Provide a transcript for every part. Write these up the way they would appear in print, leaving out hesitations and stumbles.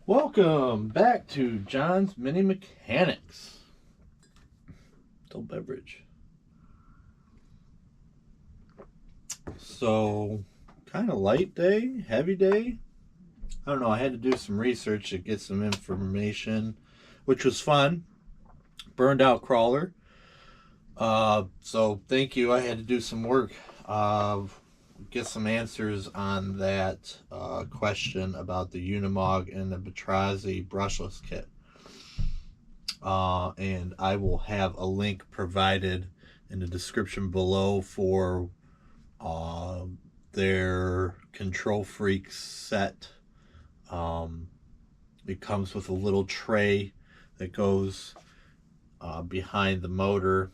Welcome back to John's Mini Mechanics. Adult beverage. So, kind of light day, heavy day. I don't know. I had to do some research to get some information, which was fun. Burned out crawler. So thank you. I had to do some work. Get some answers on that question about the Unimog and the Batrazi brushless kit. And I will have a link provided in the description below for their Control Freak set. It comes with a little tray that goes behind the motor,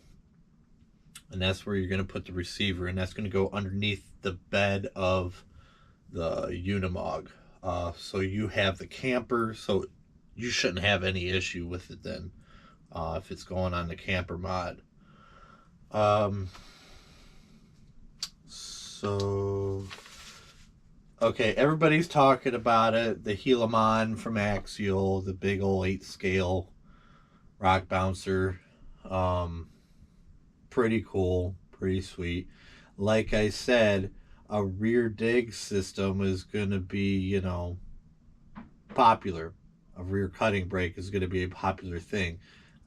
and that's where you're going to put the receiver, and that's going to go underneath the bed of the Unimog. So you have the camper, so you shouldn't have any issue with it then if it's going on the camper mod. So okay, everybody's talking about it. The Helaman from Axial, the big old 8 scale rock bouncer. Pretty cool, pretty sweet. Like I said, a rear dig system is going to be, popular. A rear cutting brake is going to be a popular thing.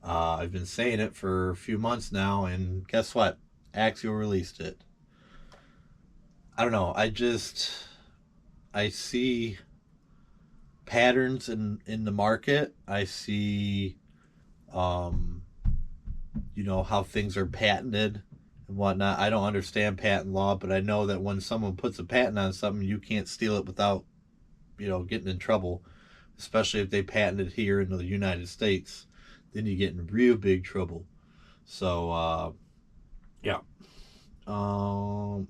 I've been saying it for a few months now, and guess what? Axial released it. I don't know. I see patterns in the market. I see, how things are patented and whatnot. I don't understand patent law, but I know that when someone puts a patent on something, you can't steal it without, getting in trouble. Especially if they patent it here in the United States, then you get in real big trouble. So, yeah. Burnout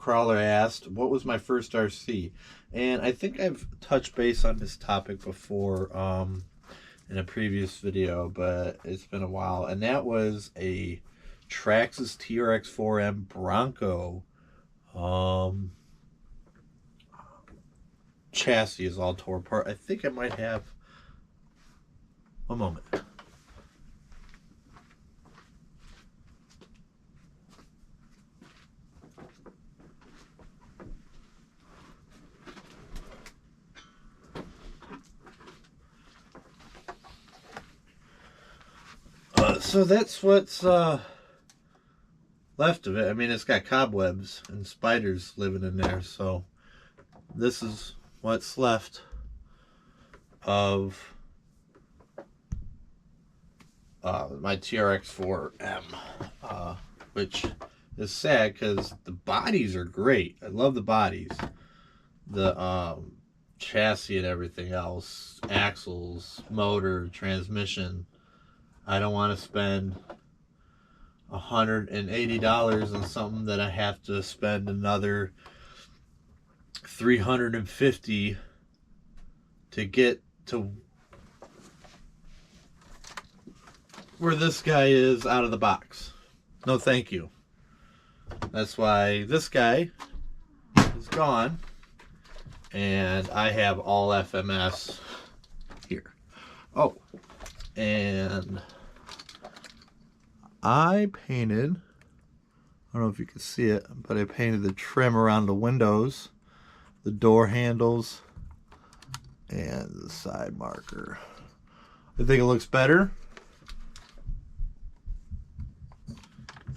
Crawler asked, what was my first RC? And I think I've touched base on this topic before in a previous video, but it's been a while. And that was a Traxxas TRX4M Bronco. Chassis is all tore apart. I think I might have... One moment. So that's what's left of it. I mean, it's got cobwebs and spiders living in there, so this is what's left of my TRX4M, which is sad because the bodies are great. I love the bodies. The chassis and everything else, axles, motor, transmission. I don't want to spend $180 on something that I have to spend another $350 to get to where this guy is out of the box. No thank you. That's why this guy is gone and I have all FMS here. Oh, and I painted, I don't know if you can see it, but I painted the trim around the windows, the door handles, and the side marker. I think it looks better.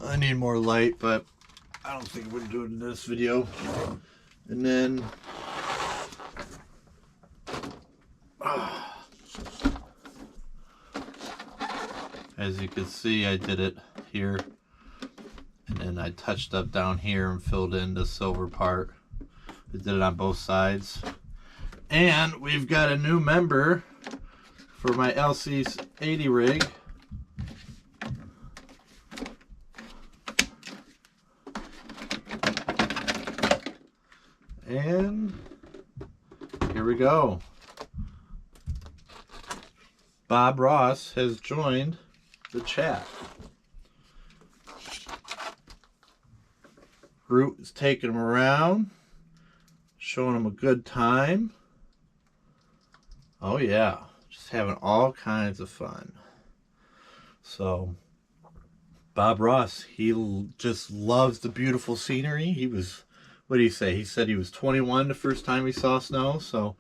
I need more light, but I don't think we're doing it in this video. And then as you can see, I did it here, and then I touched up down here and filled in the silver part. I did it on both sides. And we've got a new member for my LC80 rig. And here we go. Bob Ross has joined the chat. Root is taking him around, showing him a good time. Oh yeah, just having all kinds of fun. So Bob Ross, just loves the beautiful scenery. What did he say? He said he was 21 the first time he saw snow. So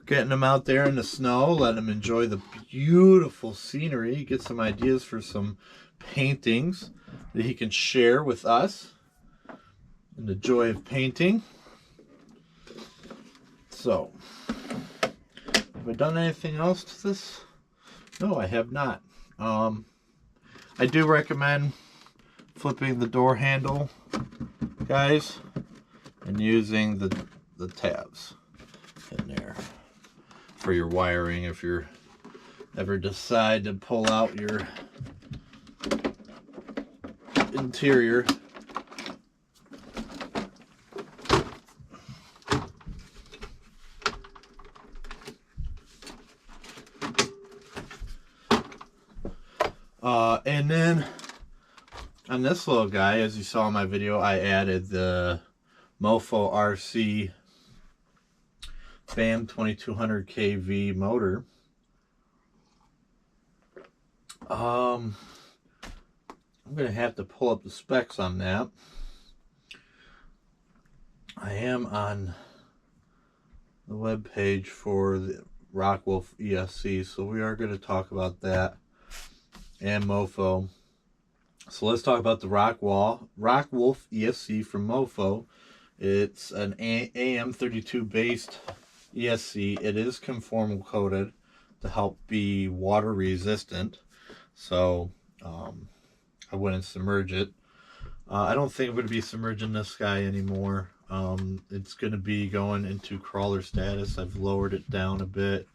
getting him out there in the snow, letting him enjoy the beautiful scenery, get some ideas for some paintings that he can share with us and the joy of painting. So, have I done anything else to this? No, I have not. I do recommend flipping the door handle, guys, and using the tabs in there for your wiring if you're ever decide to pull out your interior. And then on this little guy, as you saw in my video, I added the Mofo RC BAM 2200 kV motor. I'm gonna have to pull up the specs on that. I am on the web page for the Rockwolf ESC, so we are going to talk about that and Mofo. So let's talk about the Rockwolf ESC from Mofo. It's an AM32 based ESC. It is conformal coated to help be water resistant, so I wouldn't submerge it. I don't think I'm going to be submerging this guy anymore. It's going to be going into crawler status. I've lowered it down a bit,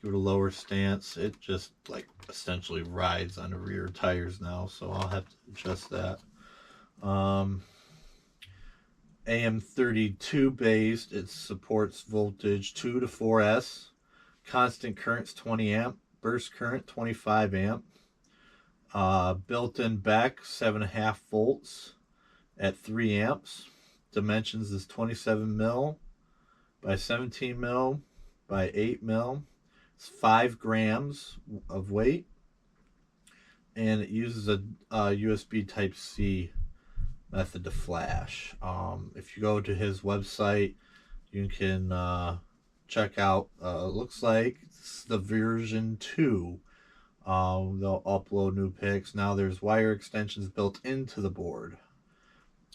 give it a lower stance. It just like essentially rides on the rear tires now, so I'll have to adjust that. AM32 based, it supports voltage 2 to 4S, constant currents 20 amp, burst current 25 amp, built-in back 7.5 volts at 3 amps. Dimensions is 27 mil by 17 mil by 8 mil. It's 5 grams of weight, and it uses a USB Type C method to flash. If you go to his website, you can check out. Looks like it's the version 2. They'll upload new pics. Now there's wire extensions built into the board.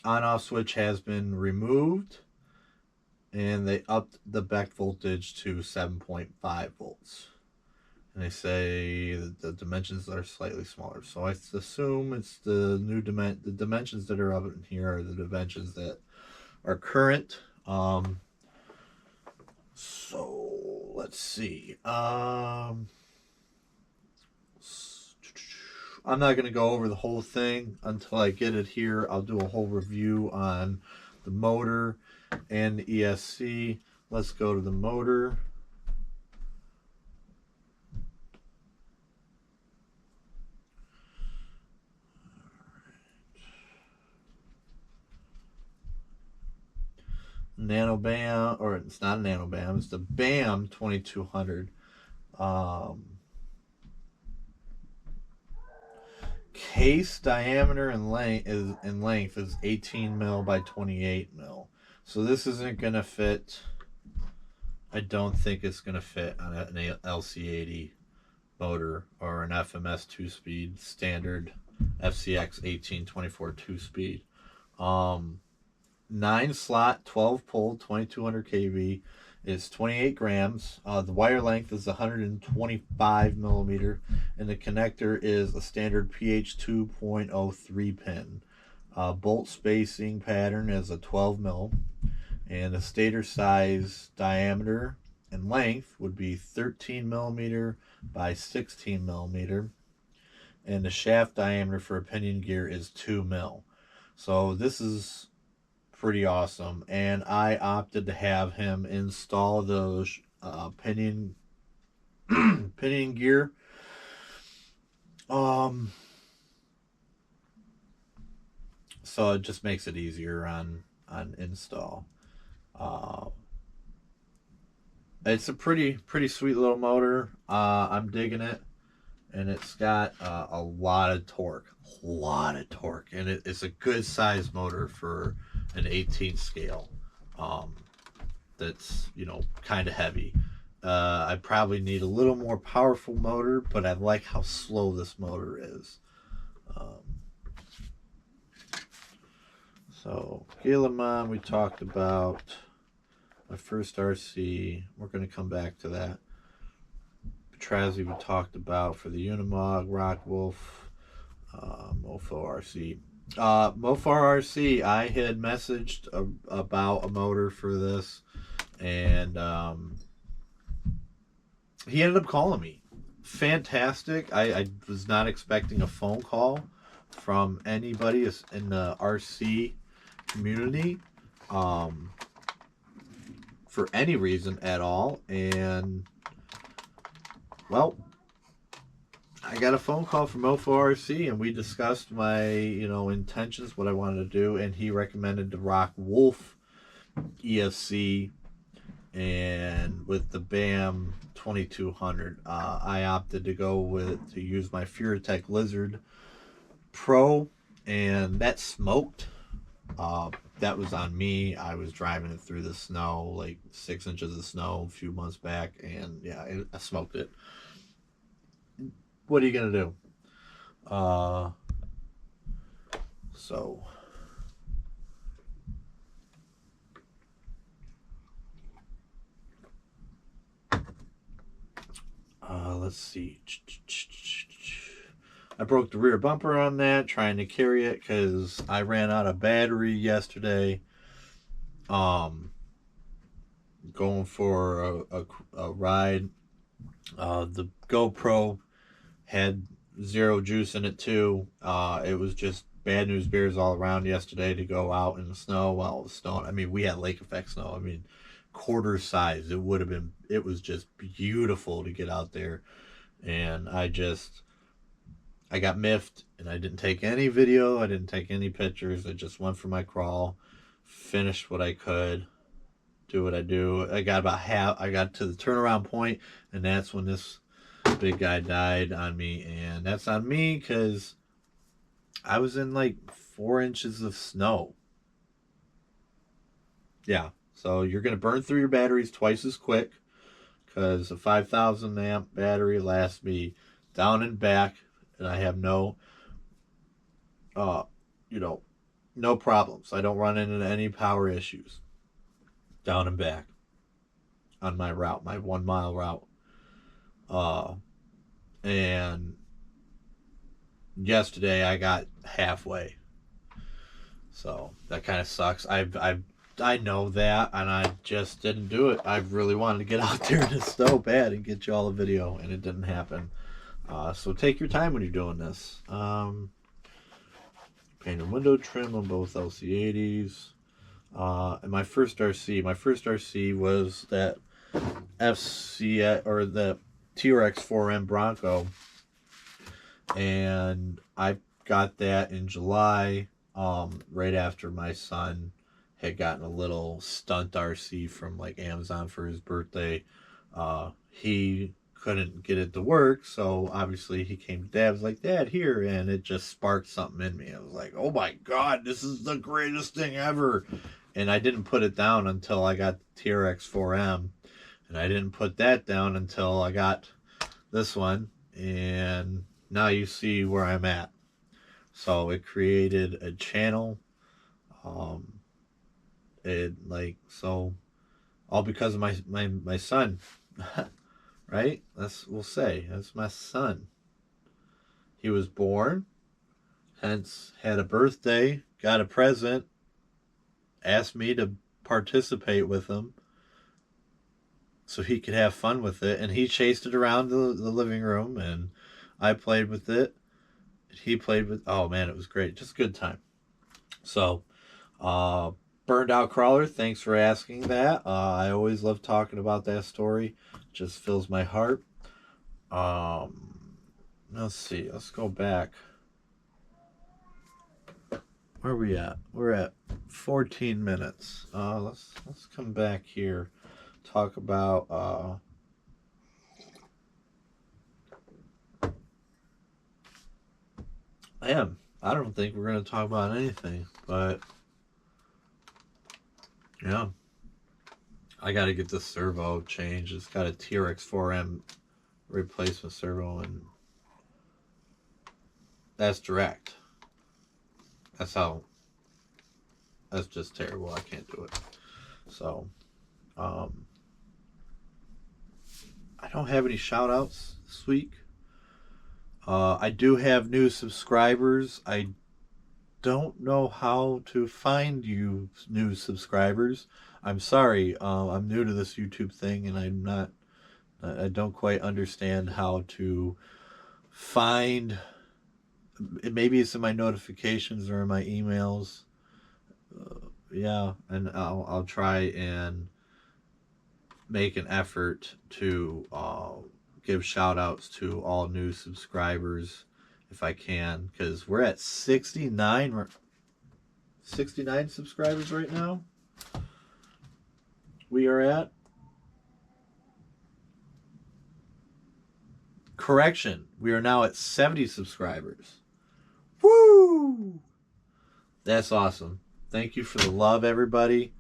On-off switch has been removed, and they upped the back voltage to 7.5 volts. And they say the dimensions are slightly smaller. So I assume it's the new the dimensions that are up in here are the dimensions that are current. So let's see. I'm not going to go over the whole thing until I get it here. I'll do a whole review on the motor and the ESC. Let's go to the motor. Nano BAM, or it's not a Nano BAM, it's the BAM 2200. Case diameter and length is 18 mil by 28 mil. So this isn't going to fit. I don't think it's going to fit on an LC80 motor or an FMS 2-speed standard FCX 1824 2-speed. 9 slot, 12 pole, 2200 kV is 28 grams. The wire length is 125 millimeter, and the connector is a standard PH 2.03 pin. Bolt spacing pattern is a 12 mil, and the stator size, diameter, and length would be 13 millimeter by 16 millimeter, and the shaft diameter for a pinion gear is 2 mil. So this is pretty awesome, and I opted to have him install those pinion gear. So it just makes it easier on install. It's a pretty sweet little motor. I'm digging it, and it's got a lot of torque, and it's a good size motor for an 18 scale. Um, that's kind of heavy. I probably need a little more powerful motor, but I like how slow this motor is. Um, so Gilamon, we talked about. My first RC, we're going to come back to that. Petrazi we talked about for the Unimog, Rockwolf, Mofo RC. Mofar RC, I had messaged about a motor for this, and he ended up calling me. Fantastic. I was not expecting a phone call from anybody in the RC community for any reason at all. And, well, I got a phone call from Mofo RC, and we discussed my, intentions, what I wanted to do, and he recommended the Rockwolf ESC, and with the BAM 2200, I opted to use my Furatech Lizard Pro, and that smoked. That was on me. I was driving it through the snow, like 6 inches of snow a few months back, and yeah, I smoked it. What are you gonna do? So let's see. I broke the rear bumper on that trying to carry it because I ran out of battery yesterday. Going for a ride. The GoPro had zero juice in it too. It was just bad news bears all around yesterday to go out in the snow while it was snowing. I mean, we had lake effect snow. I mean, quarter size. It was just beautiful to get out there. And I got miffed, and I didn't take any video. I didn't take any pictures. I just went for my crawl, finished what I could, do what I do. I got to the turnaround point, and that's when this big guy died on me. And that's on me because I was in like 4 inches of snow. Yeah, so you're going to burn through your batteries twice as quick, because a 5,000 amp battery lasts me down and back, and I have no no problems. I don't run into any power issues down and back on my route, my 1 mile route. And yesterday I got halfway, so that kind of sucks. I know that, and I just didn't do it. I really wanted to get out there in the snow bad and get you all a video, and it didn't happen. So take your time when you're doing this. Painted window trim on both LC80s. And my first RC was that FC or the TRX 4M Bronco, and I got that in July, right after my son had gotten a little stunt RC from like Amazon for his birthday. He couldn't get it to work, so obviously he came to Dad, was like, Dad, here, and it just sparked something in me. I was like, oh my god, this is the greatest thing ever. And I didn't put it down until I got the TRX 4M, and I didn't put that down until I got this one, and now you see where I'm at. So it created a channel, all because of my son. Right? We'll say that's my son. He was born, hence had a birthday, got a present, asked me to participate with him so he could have fun with it, and he chased it around the living room, and I played with it. He played with, oh man, it was great. Just a good time. So, Burned Out Crawler, thanks for asking that. I always love talking about that story. Just fills my heart. Let's see. Let's go back. Where are we at? We're at 14 minutes. Let's come back here. talk about I don't think we're going to talk about anything, but yeah, I got to get the servo changed. It's got a TRX4M replacement servo, and that's direct. That's just terrible. I can't do it. So, I don't have any shout outs this week. I do have new subscribers. I don't know how to find you new subscribers. I'm sorry. I'm new to this YouTube thing, and I don't quite understand how to find. Maybe it's in my notifications or in my emails. Yeah, and I'll try and make an effort to give shout outs to all new subscribers if I can, because we're at 69 subscribers right now. We are at, correction, we are now at 70 subscribers. Woo! That's awesome. Thank you for the love, everybody.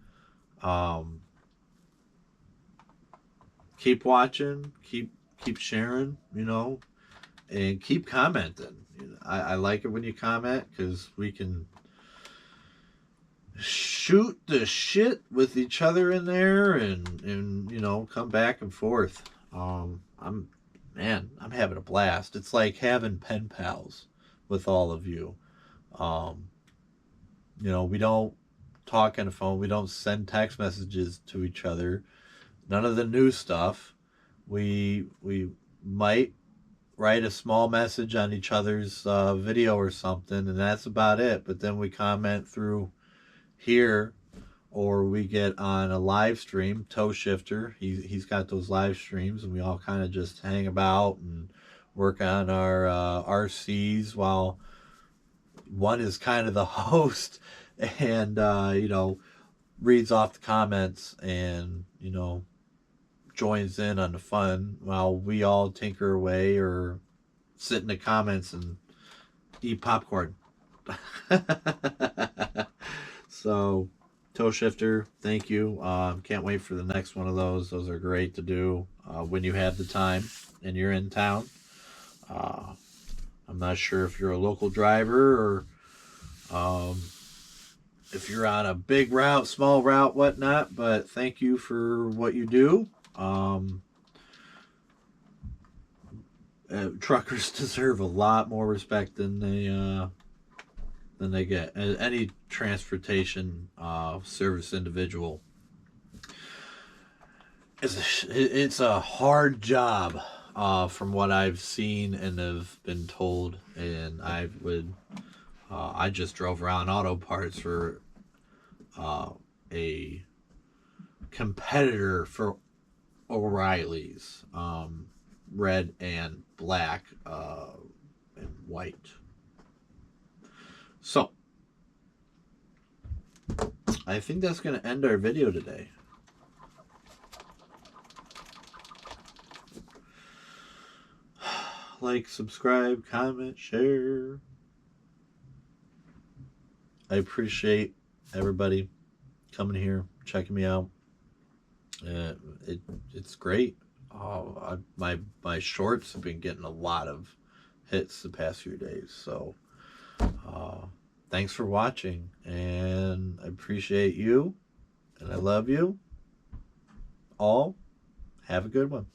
Keep watching, keep sharing, and keep commenting. I like it when you comment, because we can shoot the shit with each other in there, and come back and forth. I'm having a blast. It's like having pen pals with all of you. We don't talk on the phone. We don't send text messages to each other. None of the new stuff. We might write a small message on each other's video or something, and that's about it. But then we comment through here, or we get on a live stream. Toe Shifter, he's got those live streams, and we all kind of just hang about and work on our RCs while one is kind of the host and reads off the comments and joins in on the fun while we all tinker away or sit in the comments and eat popcorn. So, Toe Shifter, thank you. Can't wait for the next one of those. Those are great to do when you have the time and you're in town. I'm not sure if you're a local driver or if you're on a big route, small route, whatnot, but thank you for what you do. Truckers deserve a lot more respect than they get. Any transportation service individual. It's a hard job, from what I've seen and have been told, and I just drove around auto parts for a competitor for O'Reilly's, red and black and white. So I think that's going to end our video today. Like, subscribe, comment, share. I appreciate everybody coming here, checking me out. It's great. My shorts have been getting a lot of hits the past few days. So thanks for watching, and I appreciate you, and I love you all. Have a good one.